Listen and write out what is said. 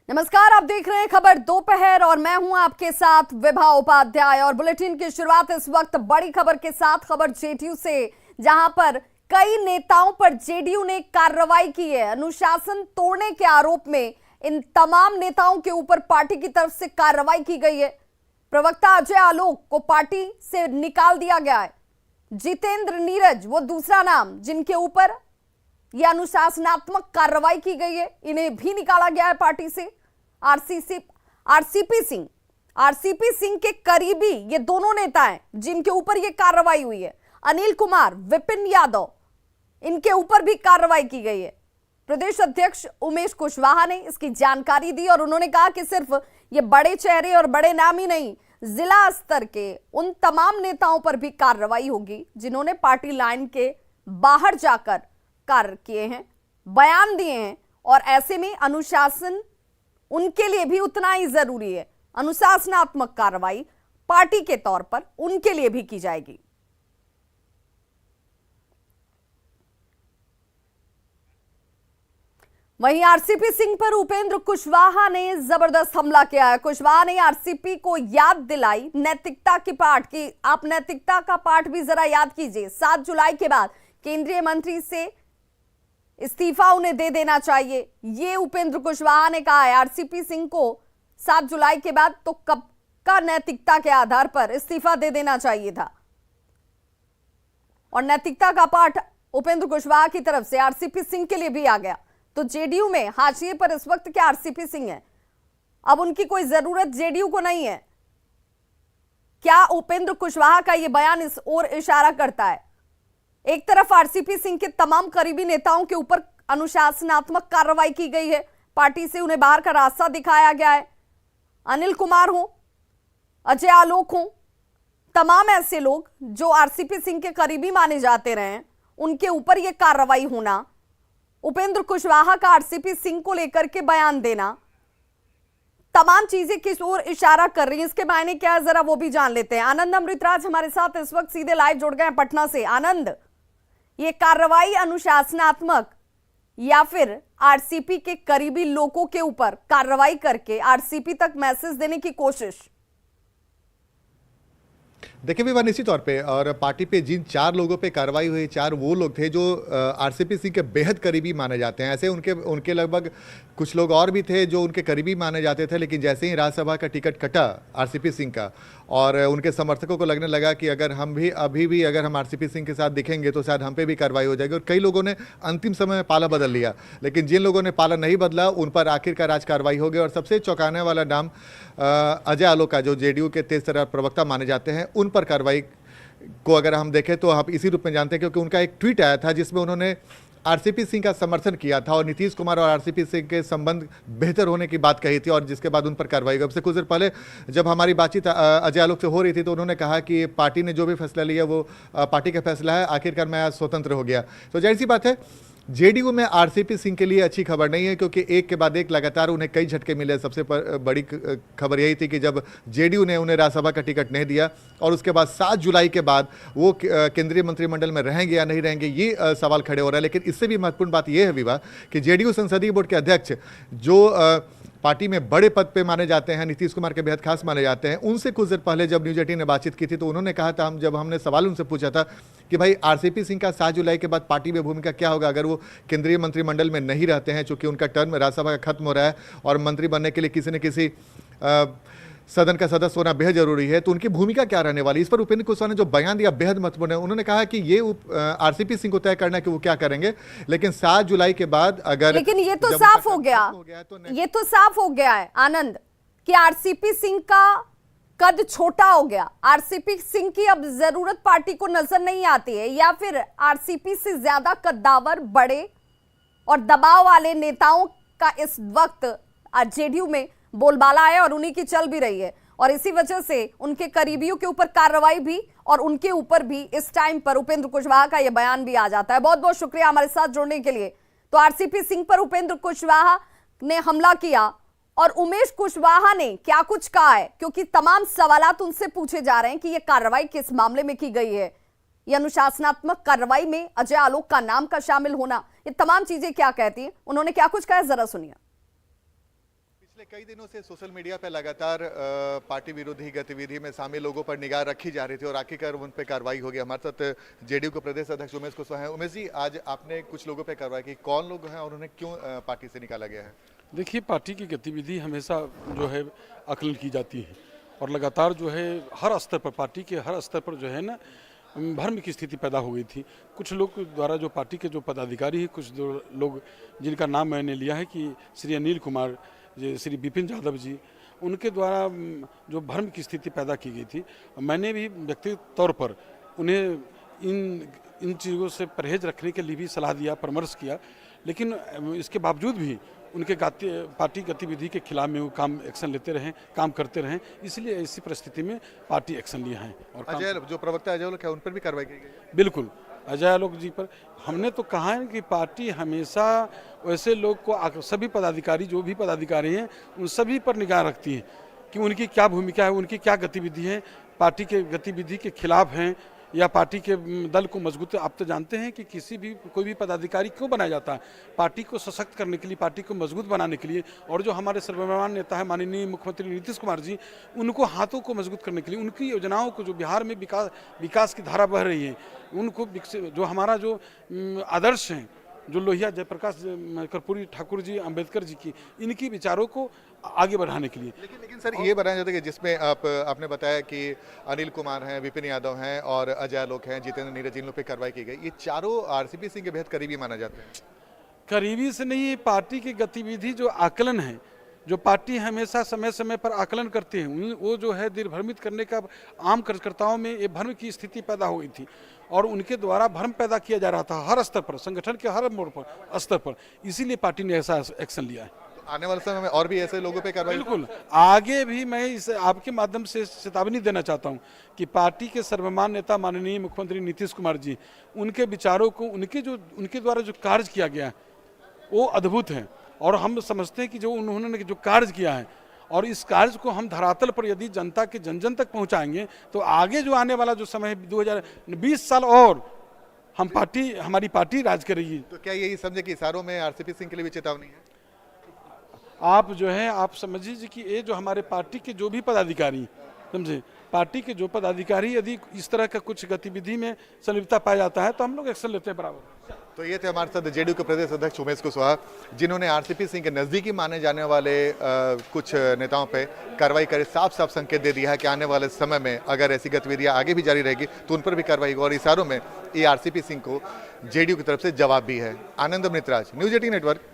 नमस्कार, आप देख रहे हैं खबर दोपहर और मैं हूं आपके साथ विभा उपाध्याय। और बुलेटिन की शुरुआत इस वक्त बड़ी खबर के साथ, खबर जेडीयू से, जहां पर कई नेताओं पर जेडीयू ने कार्रवाई की है। अनुशासन तोड़ने के आरोप में इन तमाम नेताओं के ऊपर पार्टी की तरफ से कार्रवाई की गई है। प्रवक्ता अजय आलोक को पार्टी से निकाल दिया गया है। जितेंद्र नीरज वो दूसरा नाम जिनके ऊपर यह अनुशासनात्मक कार्रवाई की गई है, इन्हें भी निकाला गया है पार्टी से। आरसीपी सिंह के करीबी ये दोनों नेता हैं जिनके ऊपर यह कार्रवाई हुई है। अनिल कुमार, विपिन यादव, इनके ऊपर भी कार्रवाई की गई है। प्रदेश अध्यक्ष उमेश कुशवाहा ने इसकी जानकारी दी और उन्होंने कहा कि सिर्फ ये बड़े चेहरे और बड़े नाम ही नहीं, जिला स्तर के उन तमाम नेताओं पर भी कार्रवाई होगी जिन्होंने पार्टी लाइन के बाहर जाकर कार्य किए हैं, बयान दिए हैं। और ऐसे में अनुशासन उनके लिए भी उतना ही जरूरी है। अनुशासनात्मक कार्रवाई पार्टी के तौर पर उनके लिए भी की जाएगी। वहीं आरसीपी सिंह पर उपेंद्र कुशवाहा ने जबरदस्त हमला किया है। कुशवाहा ने आरसीपी को याद दिलाई नैतिकता की पाठ की। आप नैतिकता का पाठ भी जरा याद कीजिए। 7 जुलाई के बाद केंद्रीय मंत्री से इस्तीफा उन्हें दे देना चाहिए, ये उपेंद्र कुशवाहा ने कहा है। आरसीपी सिंह को 7 जुलाई के बाद तो कब का नैतिकता के आधार पर इस्तीफा दे देना चाहिए था। और नैतिकता का पाठ उपेंद्र कुशवाहा की तरफ से आरसीपी सिंह के लिए भी आ गया। तो जेडीयू में हाशिए पर इस वक्त क्या आरसीपी सिंह है? अब उनकी कोई जरूरत जेडीयू को नहीं है। क्या उपेंद्र कुशवाहा का यह बयान इस ओर इशारा करता है? एक तरफ आरसीपी सिंह के तमाम करीबी नेताओं के ऊपर अनुशासनात्मक कार्रवाई की गई है, पार्टी से उन्हें बाहर का रास्ता दिखाया गया है। अनिल कुमार हो, अजय आलोक हो, तमाम ऐसे लोग जो आरसीपी सिंह के करीबी माने जाते रहे, उनके ऊपर यह कार्रवाई होना, उपेंद्र कुशवाहा का आरसीपी सिंह को लेकर के बयान देना, तमाम चीजें किस ओर इशारा कर रही हैं, इसके मायने क्या है जरा वो भी जान लेते हैं। आनंद अमृतराज हमारे साथ इस वक्त सीधे लाइव जुड़ गए हैं पटना से। आनंद, ये कार्रवाई अनुशासनात्मक या फिर आरसीपी के करीबी लोगों के ऊपर कार्रवाई करके आरसीपी तक मैसेज देने की कोशिश? देखिए विवाह, निश्चित तौर पे और पार्टी पे जिन 4 लोगों पे कार्रवाई हुई, 4 वो लोग थे जो आरसीपी सिंह के बेहद करीबी माने जाते हैं। ऐसे उनके लगभग कुछ लोग और भी थे जो उनके करीबी माने जाते थे, लेकिन जैसे ही राज्यसभा का टिकट कटा आरसीपी सिंह का और उनके समर्थकों को लगने लगा कि अगर हम भी अभी भी अगर हम आरसीपी सिंह के साथ दिखेंगे तो शायद हम पे भी कार्रवाई हो जाएगी। और कई लोगों ने अंतिम समय में पाला बदल लिया, लेकिन जिन लोगों ने पाला नहीं बदला उन पर आखिरकार आज कार्रवाई हो गई। और सबसे चौंकाने वाला नाम अजय आलोक का, जो जेडीयू के तेज तर्रार प्रवक्ता माने जाते हैं, उन पर कार्रवाई को अगर हम देखें तो आप इसी रूप में जानते हैं, क्योंकि उनका एक ट्वीट आया था जिसमें उन्होंने आरसीपी सिंह का समर्थन किया था और नीतीश कुमार और आरसीपी सिंह के संबंध बेहतर होने की बात कही थी, और जिसके बाद उन पर कार्रवाई हुई। अब से कुछ देर पहले जब हमारी बातचीत अजय आलोक से हो रही थी तो उन्होंने कहा कि पार्टी ने जो भी फैसला लिया वो पार्टी का फैसला है, आखिरकार मैं आज स्वतंत्र हो गया। तो जाहिर सी बात है जेडीयू में आरसीपी सिंह के लिए अच्छी खबर नहीं है, क्योंकि एक के बाद एक लगातार उन्हें कई झटके मिले। सबसे बड़ी खबर यही थी कि जब जेडीयू ने उन्हें राज्यसभा का टिकट नहीं दिया और उसके बाद 7 जुलाई के बाद वो केंद्रीय मंत्रिमंडल में रहेंगे या नहीं रहेंगे, ये सवाल खड़े हो रहा है। लेकिन इससे भी महत्वपूर्ण बात यह है विवाह कि जेडीयू संसदीय बोर्ड के अध्यक्ष जो पार्टी में बड़े पद पे माने जाते हैं, नीतीश कुमार के बेहद खास माने जाते हैं, उनसे कुछ देर पहले जब न्यूज 18 ने बातचीत की थी तो उन्होंने कहा था, जब हमने सवाल उनसे पूछा था कि भाई आरसीपी सिंह का 7 जुलाई के बाद पार्टी में भूमिका क्या होगा अगर वो केंद्रीय मंत्रिमंडल में नहीं रहते हैं, चूंकि उनका टर्म राज्यसभा का खत्म हो रहा है और मंत्री बनने के लिए किसी न किसी सदन का सदस्य होना बेहद जरूरी है, तो उनकी भूमिका क्या रहने वाली। इस पर उपेंद्र कुशवाहा ने जो बयान दिया बेहद महत्वपूर्ण है। उन्होंने कहा कि ये आरसीपी सिंह को तय करना कि वो क्या करेंगे, लेकिन 7 जुलाई के बाद अगर, लेकिन ये तो साफ हो गया, ये तो साफ हो गया है आनंद कि आरसीपी सिंह का कद छोटा हो गया। आरसीपी सिंह की अब जरूरत पार्टी को नजर नहीं आती है, या फिर आरसीपी से ज्यादा कद्दावर, बड़े और दबाव वाले नेताओं का इस वक्त जेडीयू में बोलबाला है और उन्हीं की चल भी रही है। और इसी वजह से उनके करीबियों के ऊपर कार्रवाई भी और उनके ऊपर भी इस टाइम पर उपेंद्र कुशवाहा का यह बयान भी आ जाता है। बहुत बहुत शुक्रिया हमारे साथ जुड़ने के लिए। तो आरसीपी सिंह पर उपेंद्र कुशवाहा ने हमला किया और उमेश कुशवाहा ने क्या कुछ कहा है, क्योंकि तमाम सवालात उनसे पूछे जा रहे हैं कि यह कार्रवाई किस मामले में की गई है, ये अनुशासनात्मक कार्रवाई में अजय आलोक का नाम का शामिल होना, ये तमाम चीजें क्या कहती हैं, उन्होंने क्या कुछ कहा, जरा सुनिए। पिछले कई दिनों से सोशल मीडिया पर लगातार पार्टी विरोधी गतिविधि में शामिल लोगों पर निगाह रखी जा रही थी और आखिरकार उन पर कार्रवाई हो गई। हमारे साथ जेडीयू के प्रदेश अध्यक्ष उमेश कुशवाहा हैं। उमेश जी, आज आपने कुछ लोगों पर कार्रवाई की, कौन लोग हैं और उन्हें क्यों पार्टी से निकाला गया है? देखिए, पार्टी की गतिविधि हमेशा जो है आकलन की जाती है और लगातार जो है हर स्तर पर, पार्टी के हर स्तर पर जो है ना भ्रम की स्थिति पैदा हो गई थी। कुछ लोग द्वारा जो पार्टी के जो पदाधिकारी हैं, कुछ लोग जिनका नाम मैंने लिया है कि श्री अनिल कुमार जी, श्री विपिन यादव जी, उनके द्वारा जो भ्रम की स्थिति पैदा की गई थी, मैंने भी व्यक्तिगत तौर पर उन्हें इन चीज़ों से परहेज रखने के लिए भी सलाह दिया, परामर्श किया, लेकिन इसके बावजूद भी उनके पार्टी गतिविधि के खिलाफ में वो काम एक्शन लेते रहें, काम करते रहें, इसलिए ऐसी परिस्थिति में पार्टी एक्शन लिया है। और अजय, जो प्रवक्ता अजय लोग हैं, उन पर भी कार्रवाई की गई? बिल्कुल, अजय आलोक जी पर हमने तो कहा है कि पार्टी हमेशा वैसे लोग को, सभी पदाधिकारी, जो भी पदाधिकारी हैं, उन सभी पर निगाह रखती है कि उनकी क्या भूमिका है, उनकी क्या गतिविधि है, पार्टी के गतिविधि के खिलाफ हैं या पार्टी के दल को मजबूत। आप तो जानते हैं कि कोई भी पदाधिकारी क्यों बनाया जाता है? पार्टी को सशक्त करने के लिए, पार्टी को मजबूत बनाने के लिए। और जो हमारे सर्वमान्य नेता है माननीय मुख्यमंत्री नीतीश कुमार जी, उनको हाथों को मजबूत करने के लिए, उनकी योजनाओं को, जो बिहार में विकास की धारा बह रही है, उनको जो हमारा जो आदर्श हैं, जो लोहिया जयप्रकाश कर्पूरी ठाकुर जी, अंबेडकर जी की, इनकी विचारों को आगे बढ़ाने के लिए। लेकिन सर, ये बताया जाता है कि जिसमें आपने बताया कि अनिल कुमार हैं, विपिन यादव हैं और अजय आलोक हैं, जितेंद्र नीरज, इन लोग पे कार्रवाई की गई। ये चारों आरसीपी सिंह के बेहद करीबी माना जाते हैं। करीबी से नहीं, पार्टी की गतिविधि जो आकलन है, जो पार्टी हमेशा समय समय पर आकलन करती है, वो जो है दिग्भ्रमित करने का आम कार्यकर्ताओं में ये भ्रम की स्थिति पैदा हो गई थी और उनके द्वारा भ्रम पैदा किया जा रहा था हर स्तर पर, संगठन के हर मोड़ पर, स्तर पर। इसीलिए पार्टी ने ऐसा एक्शन लिया है। तो आने वाले समय में और भी ऐसे लोगों पे कार्रवाई? बिल्कुल, आगे भी मैं इस आपके माध्यम से चेतावनी देना चाहता हूं कि पार्टी के सर्वमान्य नेता माननीय मुख्यमंत्री नीतीश कुमार जी, उनके विचारों को, उनके द्वारा जो कार्य किया गया है वो अद्भुत है और हम समझते हैं कि जो उन्होंने जो कार्य किया है और इस कार्य को हम धरातल पर यदि जनता के जन जन तक पहुंचाएंगे तो आगे जो आने वाला जो समय है 2020 साल और हमारी पार्टी राज करेगी। तो क्या यही समझे कि इशारों में आरसीपी सिंह के लिए भी चेतावनी है? आप जो है, आप समझ लीजिए कि ये जो हमारे पार्टी के जो भी पदाधिकारी, समझे, पार्टी के जो पदाधिकारी यदि इस तरह का कुछ गतिविधि में संलिप्तता पाया जाता है तो हम लोग एक्शन लेते हैं बराबर। तो ये थे हमारे साथ जेडीयू के प्रदेश अध्यक्ष उमेश कुशवाहा, जिन्होंने आरसीपी सिंह के नजदीकी माने जाने वाले कुछ नेताओं पे कार्रवाई करे, साफ साफ संकेत दे दिया है कि आने वाले समय में अगर ऐसी गतिविधियां आगे भी जारी रहेगी तो उन पर भी कार्रवाई होगी। और इशारों में ये आरसीपी सिंह को जेडीयू की तरफ से जवाब भी है। आनंद मित्राज, न्यूज़ 18 नेटवर्क।